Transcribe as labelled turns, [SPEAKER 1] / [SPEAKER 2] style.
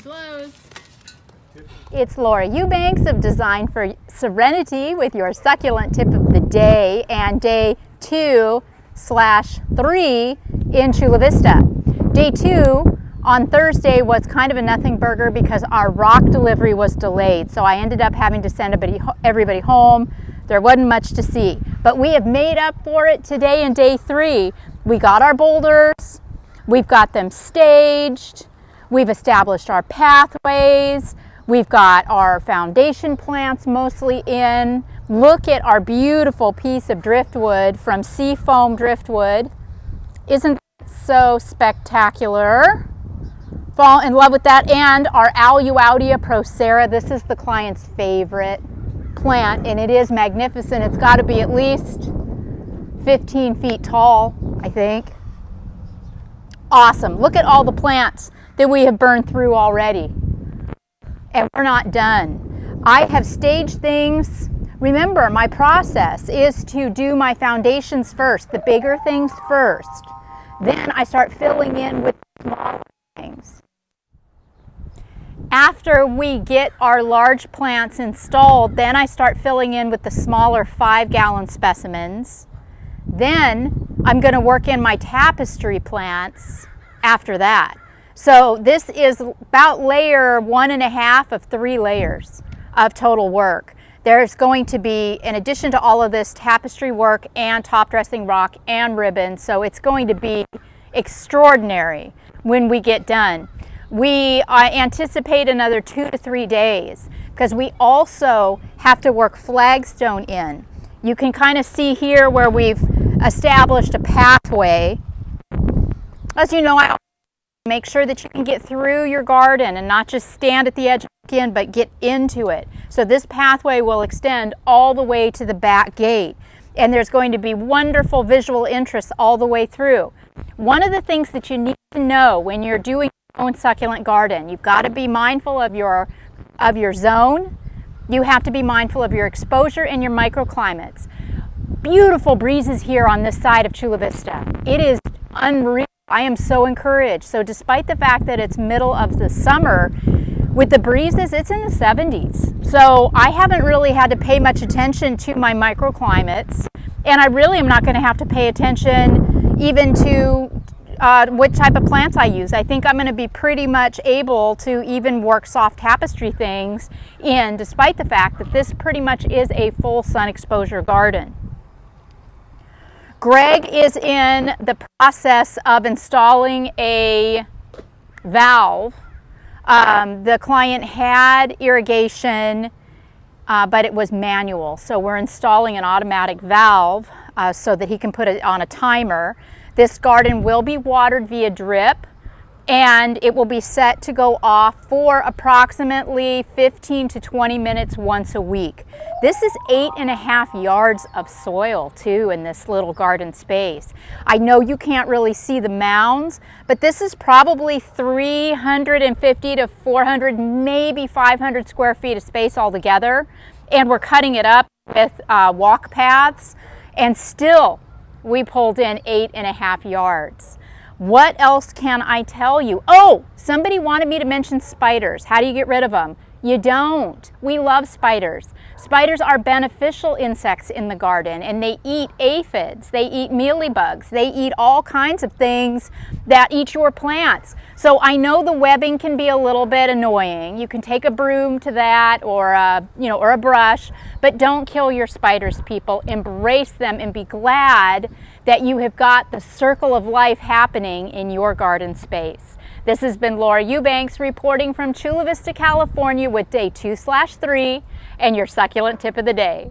[SPEAKER 1] She blows.
[SPEAKER 2] It's Laura Eubanks of Design for Serenity with your succulent tip of the day and day 2/3 in Chula Vista. Day 2 on Thursday was kind of a nothing burger because our rock delivery was delayed. So I ended up having to send everybody home. There wasn't much to see. But we have made up for it today in day 3. We got our boulders. We've got them staged. We've established our pathways. We've got our foundation plants mostly in. Look at our beautiful piece of driftwood from Seafoam Driftwood. Isn't that so spectacular? Fall in love with that. And our Aleuautia procera. This is the client's favorite plant, and it is magnificent. It's got to be at least 15 feet tall, I think. Awesome. Look at all the plants that we have burned through already. And we're not done. I have staged things. Remember, my process is to do my foundations first, the bigger things first. Then I start filling in with smaller things. After we get our large plants installed, then I start filling in with the smaller 5-gallon specimens. Then I'm going to work in my tapestry plants after that. So this is about layer 1.5 of 3 layers of total work. There's going to be, in addition to all of this, tapestry work and top dressing rock and ribbon. So it's going to be extraordinary when we get done. We anticipate another 2 to 3 days because we also have to work flagstone in. You can kind of see here where we've established a pathway. As you know, I make sure that you can get through your garden and not just stand at the edge in, but get into it. So this pathway will extend all the way to the back gate. And there's going to be wonderful visual interest all the way through. One of the things that you need to know when you're doing your own succulent garden, you've got to be mindful of your zone. You have to be mindful of your exposure and your microclimates. Beautiful breezes here on this side of Chula Vista. It is unreal. I am so encouraged. So despite the fact that it's middle of the summer, with the breezes, it's in the 70s. So I haven't really had to pay much attention to my microclimates. And I really am not going to have to pay attention even to what type of plants I use. I think I'm going to be pretty much able to even work soft tapestry things in, despite the fact that this pretty much is a full sun exposure garden. Greg is in the process of installing a valve. The client had irrigation, but it was manual. So we're installing an automatic valve so that he can put it on a timer. This garden will be watered via drip, and it will be set to go off for approximately 15 to 20 minutes once a week. This is 8.5 yards of soil too in this little garden space. I know you can't really see the mounds, but this is probably 350 to 400, maybe 500 square feet of space altogether. And we're cutting it up with walk paths, and still we pulled in 8.5 yards. What else can I tell you? Oh, somebody wanted me to mention spiders. How do you get rid of them? You don't. We love spiders. Spiders are beneficial insects in the garden, and they eat aphids, they eat mealybugs, they eat all kinds of things that eat your plants. So I know the webbing can be a little bit annoying. You can take a broom to that or a brush, but don't kill your spiders, people. Embrace them and be glad that you have got the circle of life happening in your garden space. This has been Laura Eubanks reporting from Chula Vista, California with day 2/3 and your succulent tip of the day.